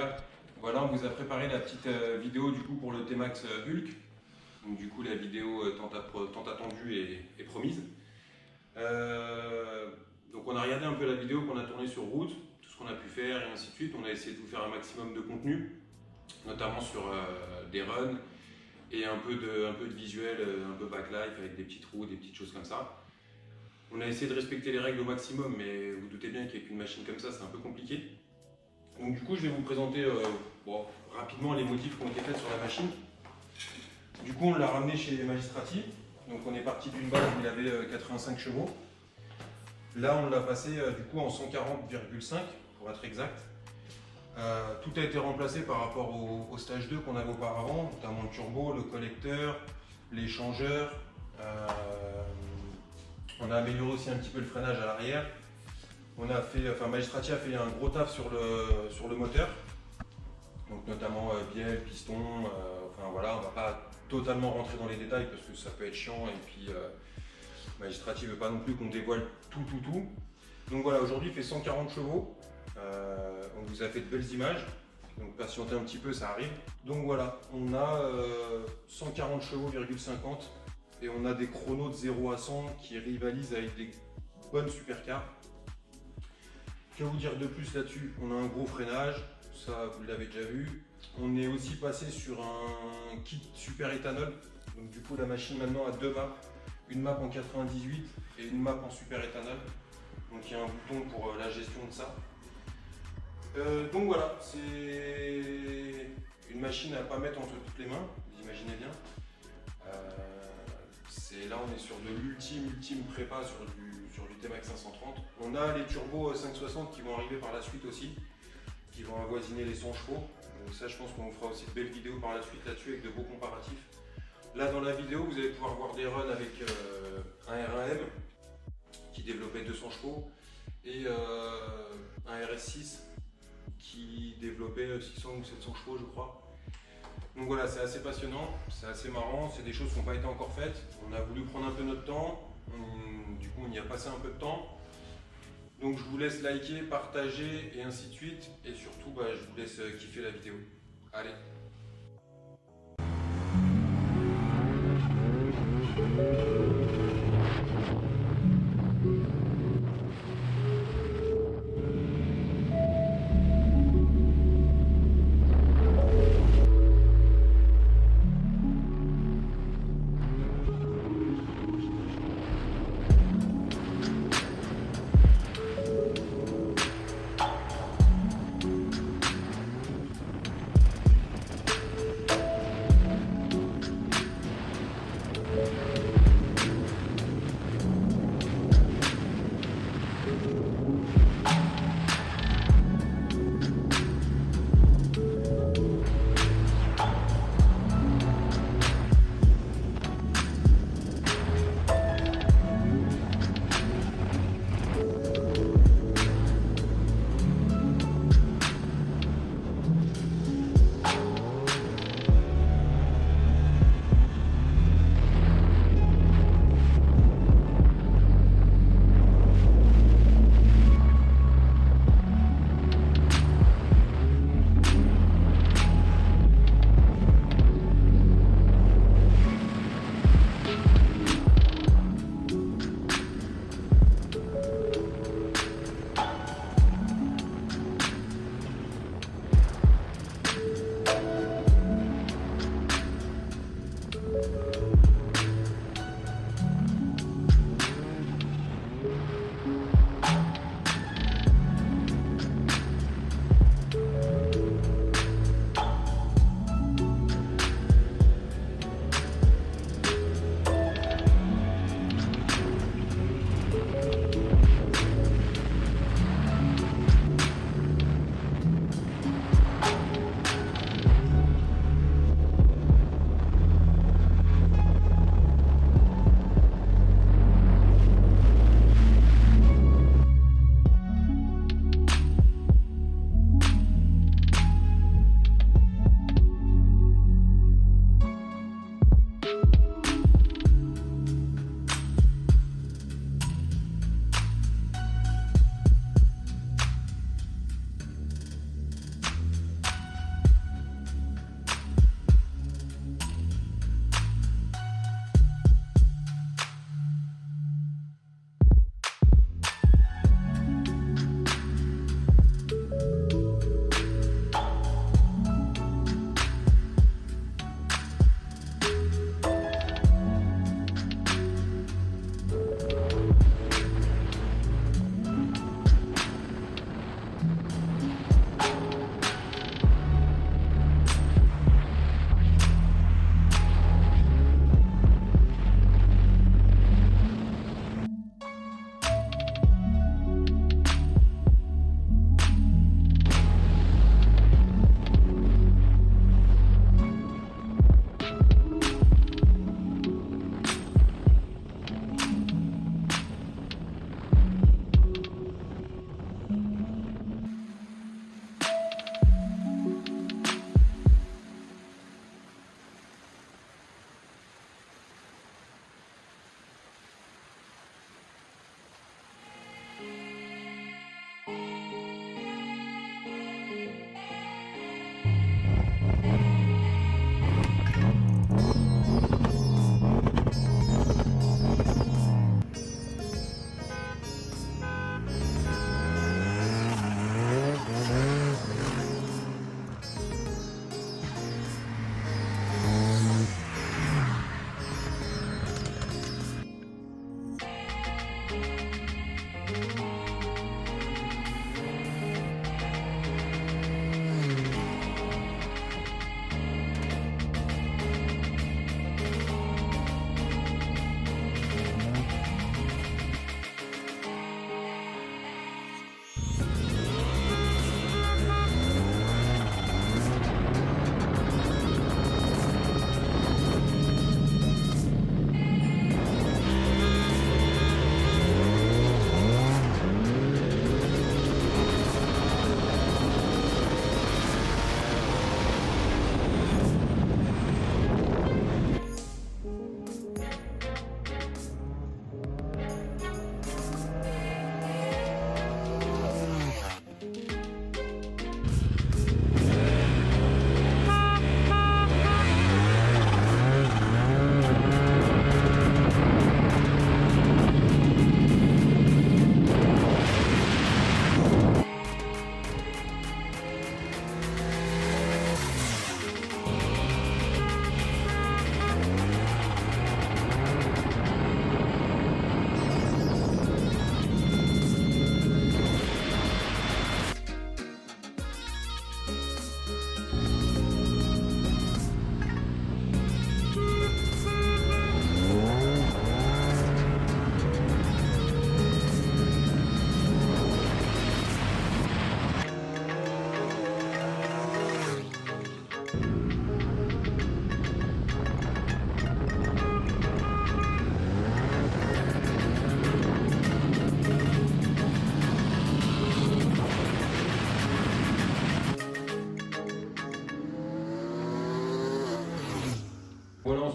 gars. Voilà, on vous a préparé la petite vidéo du coup pour le T-Max Hulk. Donc du coup la vidéo tant attendue et promise. Donc on a regardé un peu la vidéo qu'on a tournée sur route, tout ce qu'on a pu faire et ainsi de suite. On a essayé de vous faire un maximum de contenu, notamment sur des runs et un peu de visuel, un peu backlife avec des petites roues, des petites choses comme ça. On a essayé de respecter les règles au maximum, mais vous doutez bien qu'avec une machine comme ça, c'est un peu compliqué. Donc du coup, je vais vous présenter rapidement les modifs qui ont été faits sur la machine. Du coup, on l'a ramené chez Magistrati. Donc on est parti d'une base où il avait 85 chevaux. Là, on l'a passé du coup en 140,5 pour être exact. Tout a été remplacé par rapport au stage 2 qu'on avait auparavant, notamment le turbo, le collecteur, les changeurs. On a amélioré aussi un petit peu le freinage à l'arrière. Magistrati a fait un gros taf sur le moteur, donc notamment bielle, piston. Voilà, on ne va pas totalement rentrer dans les détails parce que ça peut être chiant et puis Magistrati ne veut pas non plus qu'on dévoile tout. Donc voilà, aujourd'hui il fait 140 chevaux. On vous a fait de belles images, donc patientez un petit peu, ça arrive. Donc voilà, on a 140 chevaux,50 et on a des chronos de 0 à 100 qui rivalisent avec des bonnes supercars. Que vous dire de plus là-dessus? On a un gros freinage, ça vous l'avez déjà vu. On est aussi passé sur un kit super éthanol, donc du coup la machine maintenant a deux maps, une map en 98 et une map en super éthanol. Donc il y a un bouton pour la gestion de ça. Donc voilà, c'est une machine à ne pas mettre entre toutes les mains, vous imaginez bien. Là on est sur de l'ultime prépa sur du T-Max 530. On a les turbos 560 qui vont arriver par la suite aussi, qui vont avoisiner les 100 chevaux. Donc ça je pense qu'on vous fera aussi de belles vidéos par la suite là-dessus avec de beaux comparatifs. Là dans la vidéo vous allez pouvoir voir des runs avec un R1M qui développait 200 chevaux et un RS6 qui développait 600 ou 700 chevaux je crois. Donc voilà, c'est assez passionnant, c'est assez marrant, c'est des choses qui n'ont pas été encore faites. On a voulu prendre un peu notre temps, du coup on y a passé un peu de temps. Donc je vous laisse liker, partager et ainsi de suite. Et surtout, je vous laisse kiffer la vidéo. Allez!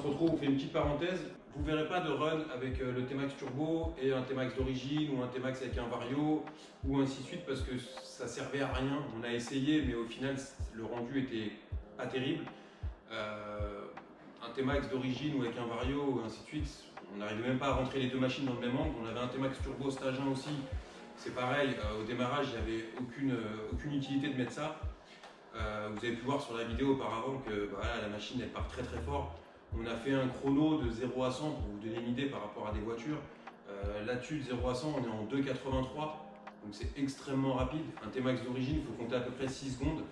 retrouve, on fait une petite parenthèse. Vous ne verrez pas de run avec le T-Max Turbo et un T-Max d'origine ou un T-Max avec un Vario ou ainsi de suite parce que ça servait à rien. On a essayé mais au final le rendu était pas terrible. Un T-Max d'origine ou avec un Vario ou ainsi de suite, on n'arrivait même pas à rentrer les deux machines dans le même angle. On avait un T-Max Turbo Stage 1 aussi. C'est pareil, au démarrage, il n'y avait aucune utilité de mettre ça. Vous avez pu voir sur la vidéo auparavant que voilà, la machine elle part très très fort. On a fait un chrono de 0 à 100 pour vous donner une idée par rapport à des voitures. Là-dessus, de 0 à 100, on est en 2,83. Donc c'est extrêmement rapide. Un T-Max d'origine, il faut compter à peu près 6 secondes.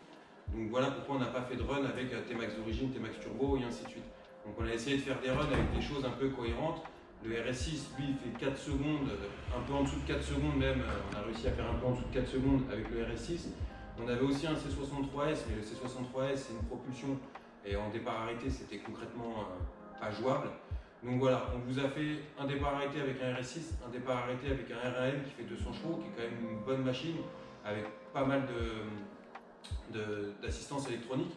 Donc voilà pourquoi on n'a pas fait de run avec T-Max d'origine, T-Max Turbo et ainsi de suite. Donc on a essayé de faire des runs avec des choses un peu cohérentes. Le RS6, lui, il fait 4 secondes, un peu en dessous de 4 secondes même. On a réussi à faire un peu en dessous de 4 secondes avec le RS6. On avait aussi un C63S, mais le C63S, c'est une propulsion. Et en départ arrêté, c'était concrètement pas jouable. Donc voilà, on vous a fait un départ arrêté avec un RS6, un départ arrêté avec un R1M qui fait 200 chevaux, qui est quand même une bonne machine, avec pas mal d'assistance électronique.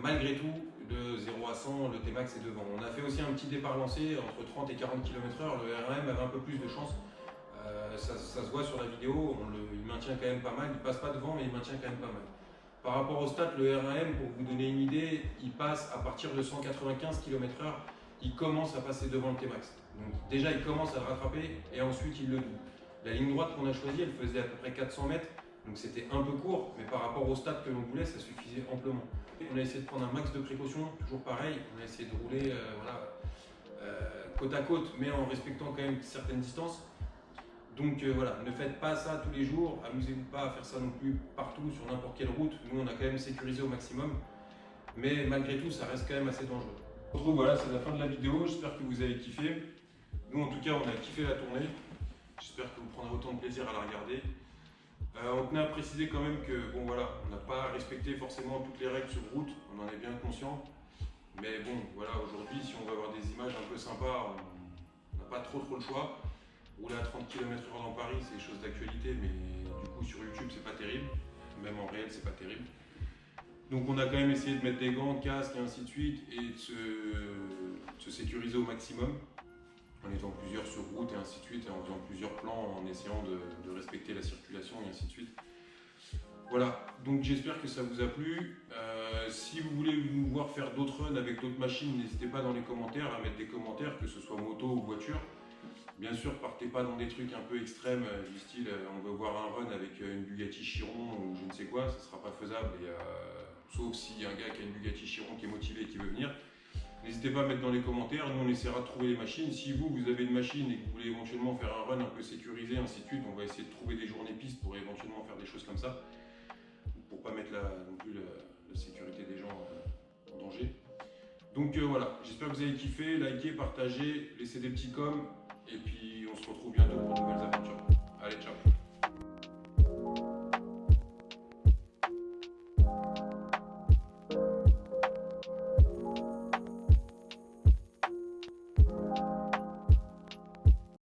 Malgré tout, de 0 à 100, le T-Max est devant. On a fait aussi un petit départ lancé entre 30 et 40 km/h. Le R1M avait un peu plus de chance. Ça se voit sur la vidéo, il maintient quand même pas mal. Il passe pas devant, mais il maintient quand même pas mal. Par rapport au stat, le R1M, pour vous donner une idée, il passe à partir de 195 km/h. Il commence à passer devant le T-Max. Donc déjà, il commence à le rattraper et ensuite il le double. La ligne droite qu'on a choisie, elle faisait à peu près 400 mètres. Donc c'était un peu court, mais par rapport au stade que l'on voulait, ça suffisait amplement. On a essayé de prendre un max de précautions, toujours pareil. On a essayé de rouler côte à côte, mais en respectant quand même certaines distances. Donc voilà, ne faites pas ça tous les jours. Amusez-vous pas à faire ça non plus partout, sur n'importe quelle route. Nous, on a quand même sécurisé au maximum. Mais malgré tout, ça reste quand même assez dangereux. On se retrouve, voilà, c'est la fin de la vidéo. J'espère que vous avez kiffé. Nous, en tout cas, on a kiffé la tournée. J'espère que vous prendrez autant de plaisir à la regarder. On tenait à préciser quand même que bon voilà, on n'a pas respecté forcément toutes les règles sur route, on en est bien conscient. Mais bon voilà, aujourd'hui si on veut avoir des images un peu sympas, on n'a pas trop le choix. Rouler à 30 km/h dans Paris, c'est des choses d'actualité, mais du coup sur YouTube c'est pas terrible, même en réel c'est pas terrible. Donc on a quand même essayé de mettre des gants, casques et ainsi de suite, et de se sécuriser au maximum. En étant plusieurs sur route et ainsi de suite, et en faisant plusieurs plans, en essayant de respecter la circulation et ainsi de suite. Voilà, donc j'espère que ça vous a plu. Si vous voulez nous voir faire d'autres runs avec d'autres machines, n'hésitez pas dans les commentaires à mettre des commentaires, que ce soit moto ou voiture. Bien sûr, partez pas dans des trucs un peu extrêmes, du style on veut voir un run avec une Bugatti Chiron ou je ne sais quoi, ça sera pas faisable, sauf si un gars qui a une Bugatti Chiron qui est motivé et qui veut venir. N'hésitez pas à mettre dans les commentaires, nous on essaiera de trouver les machines. Si vous avez une machine et que vous voulez éventuellement faire un run un peu sécurisé, ainsi de suite, on va essayer de trouver des journées pistes pour éventuellement faire des choses comme ça, pour pas mettre non plus la sécurité des gens en danger. Donc voilà, j'espère que vous avez kiffé, likez, partagez, laissez des petits coms, et puis on se retrouve bientôt pour de